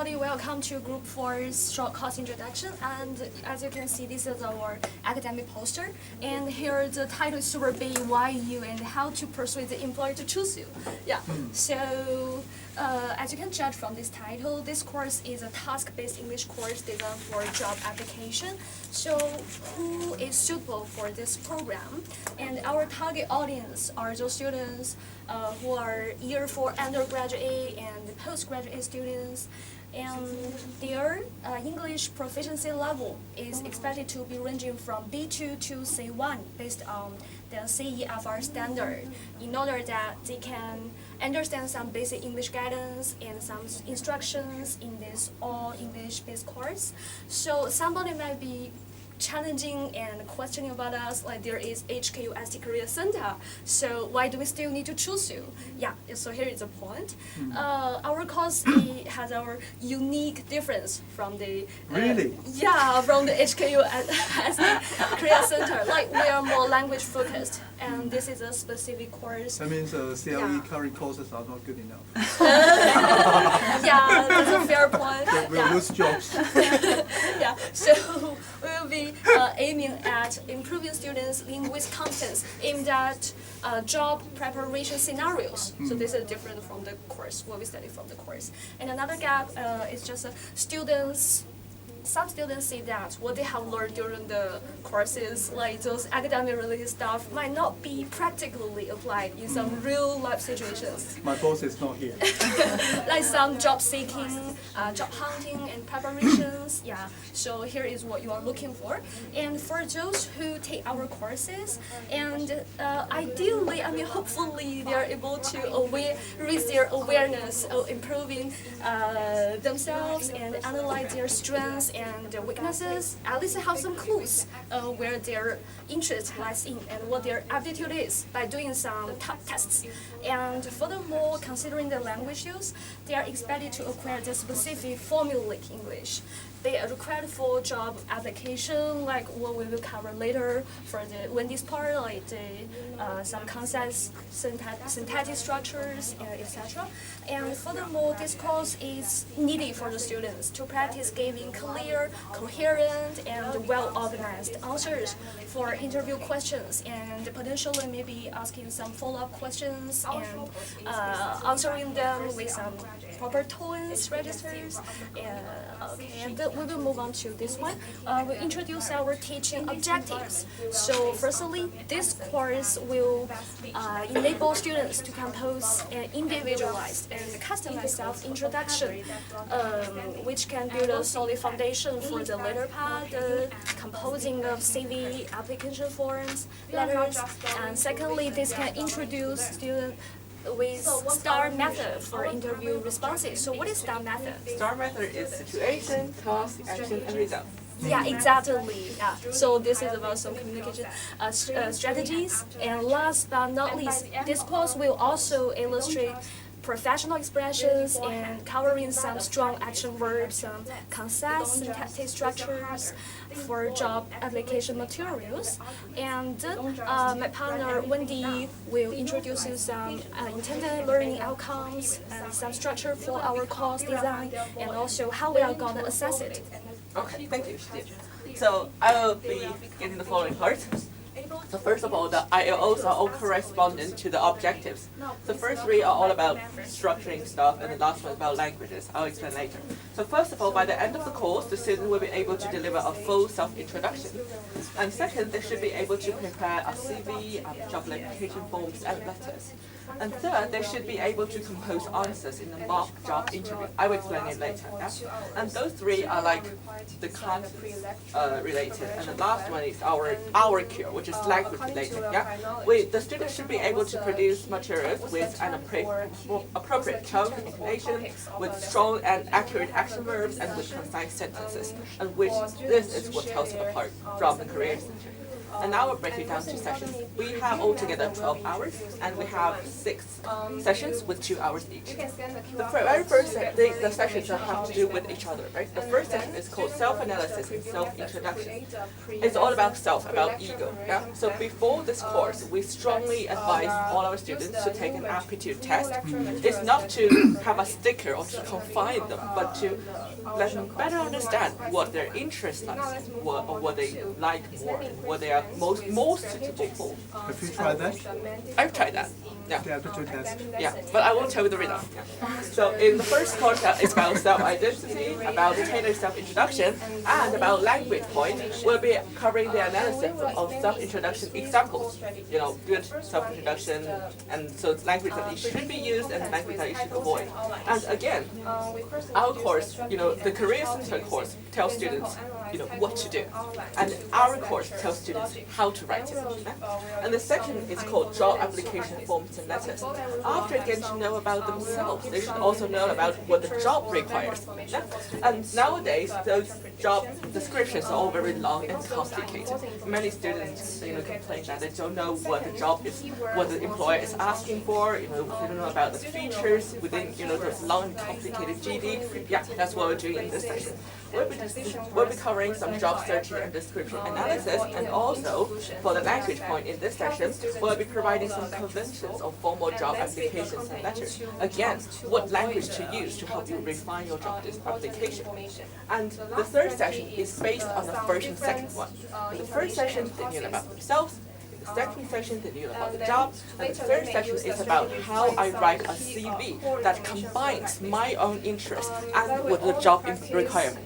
everybody, welcome to Group 4's short course introduction. And as you can see, this is our academic poster. And here the title is super big, why you and how to persuade the employer to choose you. Yeah, so as you can judge from this title, this course is a task-based English course designed for job application. So who is suitable for this program? And our target audience are those students who are year 4 undergraduate and postgraduate students, and their English proficiency level is expected to be ranging from B2 to C1 based on the CEFR standard, in order that they can understand some basic English guidance and some instructions in this all English-based course. So somebody might be challenging and questioning about us, like there is HKUST Career Center, so why do we still need to choose you? Yeah, so here is the point. Our course has our unique difference from the from the HKUST Career Center. Like we are more language focused, and this is a specific course. That means CLE current courses are not good enough. Yeah, that's a fair point. We'll lose jobs. Yeah, so we will be aiming at improving students' linguistic competence aimed at job preparation scenarios. So this is different from the course, what we study from the course. And another gap is just some students say that what they have learned during the courses, like those academic related stuff, might not be practically applied in some real life situations. My boss is not here. Like some job seeking, job hunting and preparations. Yeah, so here is what you are looking for. And for those who take our courses, and ideally, hopefully they are able to raise their awareness of improving themselves and analyze their strengths and their weaknesses, at least have some clues where their interest lies in and what their aptitude is by doing some tests. And furthermore, considering the language use, they are expected to acquire the specific formulaic English. They are required for job application, like what we will cover later for the Wendy's part, like some concepts, syntactic structures, etc. And furthermore, this course is needed for the students to practice giving clear, coherent, and well-organized answers for interview questions, and potentially maybe asking some follow-up questions and answering them with some proper tones, registers. And then we will move on to this one. We'll introduce our teaching objectives. So firstly, this course will enable students to compose an individualized and customized self-introduction, which can build a solid foundation for the later part, the composing of CV, application forms, letters. And secondly, this can introduce students with STAR method for interview responses. So what is STAR method? STAR method is situation, task, action, and result. Yeah, exactly. Yeah. So this is about some communication strategies. And last but not least, this course will also illustrate professional expressions and covering some strong action verbs, some concise syntactic structures for job application materials. And my partner Wendy will introduce you some intended learning outcomes and some structure for our course design, and also how we are going to assess it. Okay, thank you, Steve. So I will be getting the following part. So first of all, the ILOs are all correspondent to the objectives. The first three are all about structuring stuff, and the last one is about languages. I'll explain later. So first of all, by the end of the course, the student will be able to deliver a full self-introduction. And second, they should be able to prepare a CV, job application forms, and letters. And third, they should be able to compose answers in a mock job interview. I will explain it later. Yeah? And those three are like the content related, and the last one is our cure, which is language related. Yeah, the students should be able to produce materials with an appropriate tone, intonation, with strong and accurate action verbs, and with concise sentences, and which this is what tells you apart from the career center. And now we'll break it down to sessions. We have altogether 12 hours, and we have 6 sessions with 2 hours each. The very first the sessions have to do with each other, right? The first session is called self-analysis and self-introduction. It's all about self, about ego. Yeah? So before this course, we strongly advise all our students to take an aptitude test. It's not to have a sticker or to confine them, but to let them better understand what their interests are, what they like more, what they are most suitable for. Have you tried that? I've tried that. Yeah. The aptitude test? Yeah, but I won't tell you the result. Yeah. So in the first course, it's about self-identity, about tailored self-introduction, and about language point. We'll be covering the analysis of self-introduction examples. You know, good self-introduction, and so language that it should be used and language that it should avoid. And again, our course, you know, the career center course tells students, you know, what to do, and our course tells students how to write it. And the second is called job application forms and letters. After getting to know about themselves, they should also know about what the job requires. And nowadays, those job descriptions are all very long and complicated. Many students, you know, complain that they don't know what the job is, what the employer is asking for. You know, they don't know about the features within, you know, those long and complicated GD. Yeah, that's what we're doing in this session. We'll be covering some job searching and description analysis, and also for the language point in this session, we'll be providing some conventions of formal job applications and letters. Again, what language to use to help you refine your job application. And the third session is based on the first and second one. In the first session, they knew about themselves. The second session, they knew about the job, and the third session is about how I write a CV that combines my own interests and with the job requirement.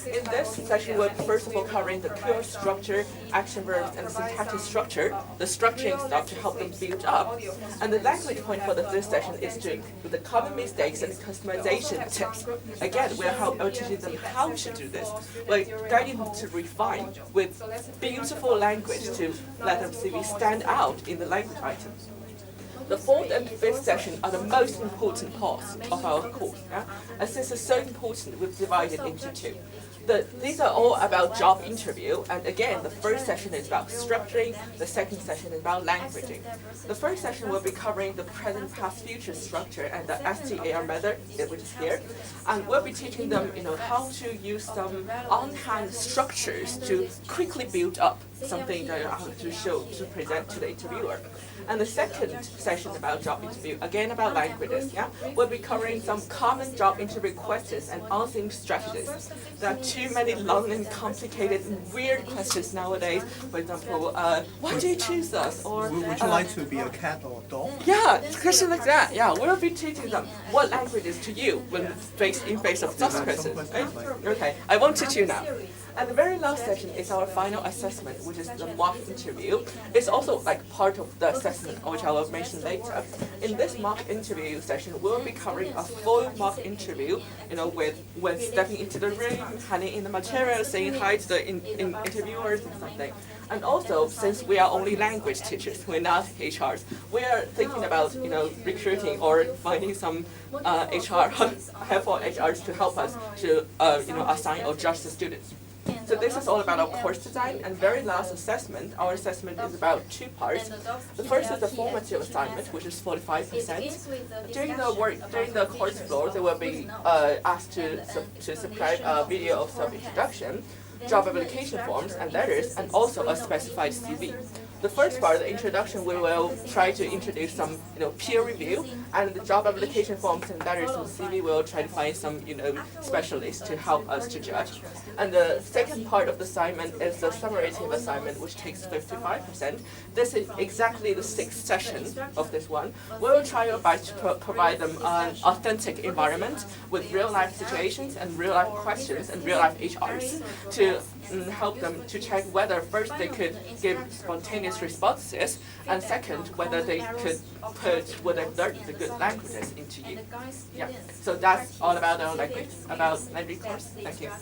In this session, we're first of all covering the pure structure, action verbs, and syntactic structure, the structuring stuff to help them build up. And the language point for this session is to do the common mistakes and customization tips. Again, we're teaching them how to do this. We're guiding them to refine with beautiful language to let them see we stand out in the language items. The fourth and fifth session are the most important parts of our course. Yeah? As this is so important, we've divided into two. These are all about job interview, and again, the first session is about structuring, the second session is about languaging. The first session will be covering the present, past, future structure and the STAR method, which is here, and we'll be teaching them, you know, how to use some on-hand structures to quickly build up something that you have to show, to present to the interviewer. And the second session about job interview, again about languages, yeah? We'll be covering some common job interview questions and answering strategies. There are too many long and complicated and weird questions nowadays. For example, why do you choose us? Or Would you like to be a cat or a dog? yeah, questions like that. Yeah, we'll be teaching them what languages to use when in face of such questions. Right? Okay, I won't teach you now. And the very last session is our final assessment, which is the mock interview. It's also like part of the assessment, which I will mention later. In this mock interview session, we'll be covering a full mock interview, you know, with stepping into the room, handing in the material, saying hi to the interviewers and something. And also, since we are only language teachers, we're not HRs, we are thinking about, you know, recruiting or finding some helpful HRs to help us to, you know, assign or judge the students. So this is all about our course design, and very last assessment, our assessment is about two parts. The first is the formative assignment, which is 45%. During the course floor, they will be asked to subscribe a video of self-introduction, job application forms and letters, and also a specified CV. The first part, the introduction, we will try to introduce some, you know, peer review, and the job application forms and letters and CV will try to find some, you know, specialists to help us to judge. And the second part of the assignment is the summative assignment, which takes 55%. This is exactly the sixth session of this one. We will try our best to provide them an authentic environment with real-life situations and real-life questions and real-life HRs to help them to check whether first they could give spontaneous responses, and second, whether they could put what they've learned, the good languages, into you. Yeah. So that's all about our language course. Thank you.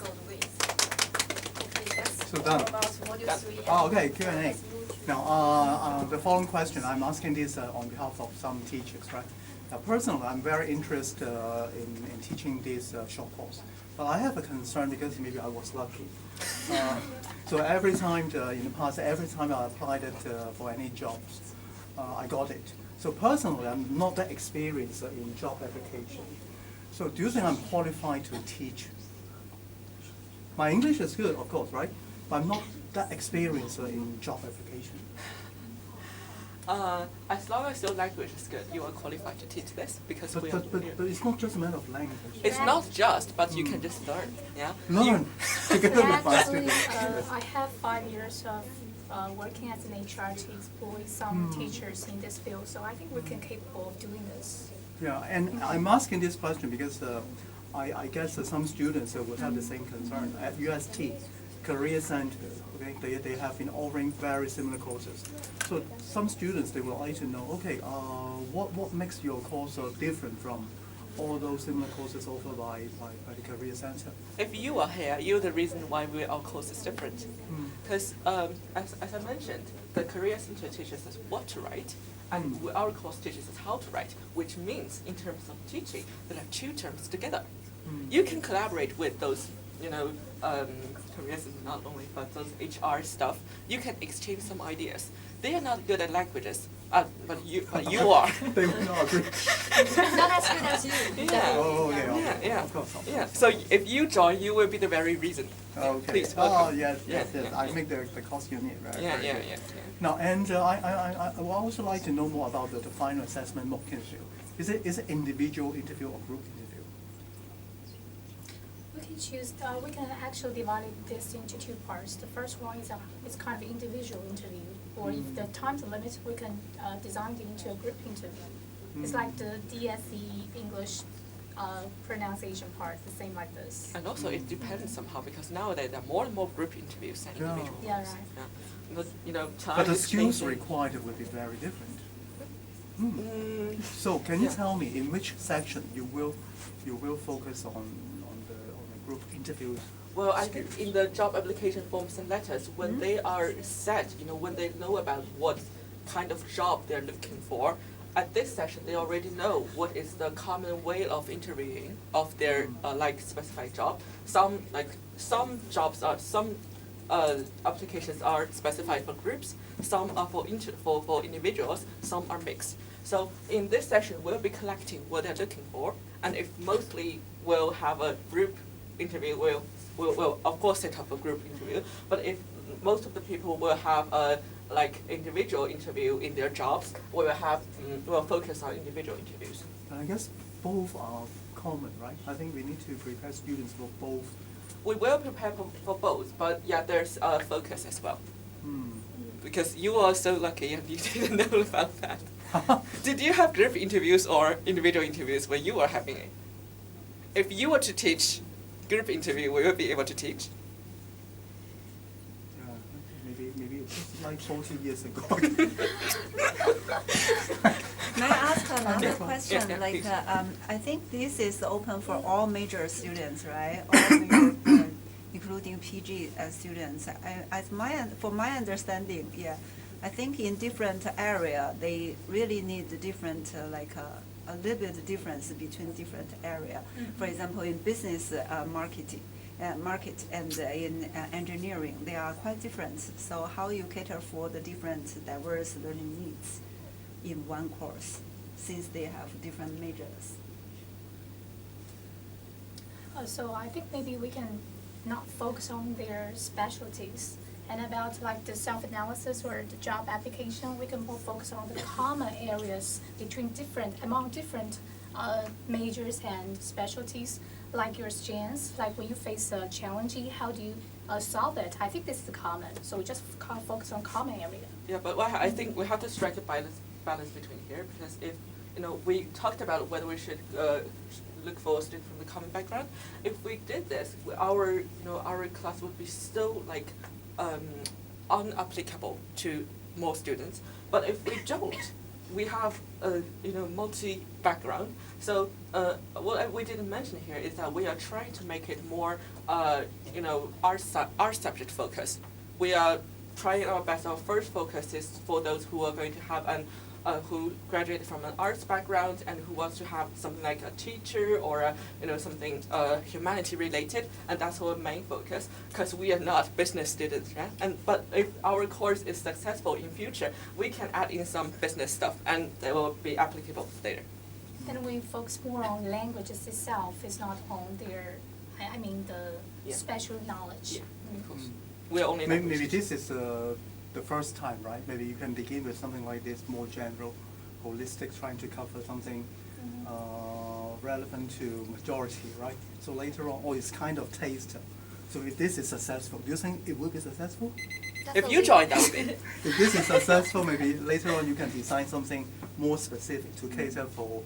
So done. Oh, okay, Q&A. Now, the following question, I'm asking this on behalf of some teachers, right? Personally, I'm very interested in teaching this short course. But I have a concern because maybe I was lucky. So every time in the past, every time I applied it for any jobs, I got it. So personally, I'm not that experienced in job application. So do you think I'm qualified to teach? My English is good, of course, right? But I'm not that experienced in job application. As long as your language is good, you are qualified to teach this because we are. But it's not just a matter of language. It's not just, but you can just learn. Yeah. Learn together with my Actually, students. I have 5 years of working as an HR to employ some teachers in this field, so I think we can capable of doing this. Yeah, and I'm asking this question because I guess some students would have the same concern. At UST, Career Center, okay, they have been offering very similar courses. So some students, they would like to know, okay, what makes your course different from all those similar courses offered by the Career Center? If you are here, you're the reason why our course is different. Because as I mentioned, the Career Center teaches us what to write, and our course teaches us how to write, which means in terms of teaching, there are two terms together. You can collaborate with those, Career Center not only, but those HR stuff. You can exchange some ideas. They are not good at languages, but you are. They will not agree. Not as good as you. Yeah. Oh, okay, Yeah. of course. Yeah. So if you join, you will be the very reason. Okay. Please Oh, welcome. yes. Yeah. I make the course unit, right? Yeah. Very Yeah. good. Yeah. Now, and I would also like to know more about the final assessment mock interview. Is it individual interview or group interview? We can choose. We can actually divide this into 2 parts. The first one is kind of individual interview, or if the time's limit, we can design it into a group interview. It's like the DSE English pronunciation part, the same like this. And also it depends somehow because nowadays there are more and more group interviews than Yeah. individual Yeah, ones. right. Yeah. But time But the is skills changing. required will be very different. Mm, So can you Yeah. tell me in which section you will focus on the group interviews? Well, I think in the job application forms and letters, when they are set, when they know about what kind of job they're looking for, at this session they already know what is the common way of interviewing of their specified job. Some jobs are applications are specified for groups, some are for individuals, some are mixed. So in this session we'll be collecting what they're looking for, and if mostly we'll have a group interview, we'll of course set up a group interview, but if most of the people will have a individual interview in their jobs, we'll focus on individual interviews. And I guess both are common, right? I think we need to prepare students for both. We will prepare for both, but yeah, there's a focus as well. Because you are so lucky and you didn't know about that. Did you have group interviews or individual interviews when you were having it? If you were to teach group interview, will you be able to teach? Maybe it's like 40 years ago. May I ask another question? Yeah, Like, please. I think this is open for all major students, right? All major, including PG students. From my understanding, yeah, I think in different area they really need different, a little bit difference between different area. For example, in business market and in engineering, they are quite different. So how you cater for the different diverse learning needs in one course, since they have different majors? So I think maybe we can not focus on their specialties. And about the self-analysis or the job application, we can more focus on the common areas among different majors and specialties, like your strengths, like when you face a challenge, how do you solve it? I think this is common, so we just can't focus on common area. Yeah, but I think we have to strike a balance between here, because if we talked about whether we should look for a student from the common background. If we did this, our class would be so unapplicable to more students. But if we don't, we have multi background. So what we didn't mention here is that we are trying to make it more our subject focused. We are trying our best. Our first focus is for those who are going to have an who graduated from an arts background and who wants to have something like a teacher or something humanity related, and that's our main focus because we are not business students, right? But if our course is successful in future, we can add in some business stuff and they will be applicable later. Then we focus more on languages itself, it's not on their, I mean, the Yeah. special knowledge. Yeah, of course. We're only Maybe this is the first time, right? Maybe you can begin with something like this, more general, holistic, trying to cover something relevant to majority, right? So later on, or it's kind of taster. So if this is successful, do you think it will be successful? If you join, that would be. If this is successful, maybe later on you can design something more specific to cater for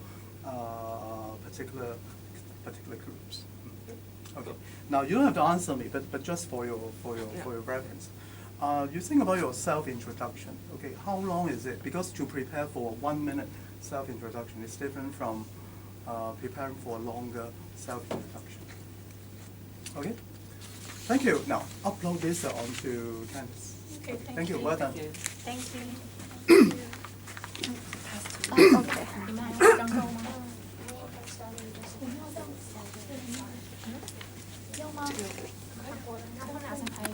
particular groups. Okay. Now you don't have to answer me, but just for your reference, you think about your self-introduction. Okay, how long is it? Because to prepare for a 1 minute self-introduction is different from preparing for a longer self-introduction. Okay. Thank you. Now upload this onto Canvas. Okay, Thank you. Well done. Thank you. OK，你们还要张够吗？要吗？他们打算排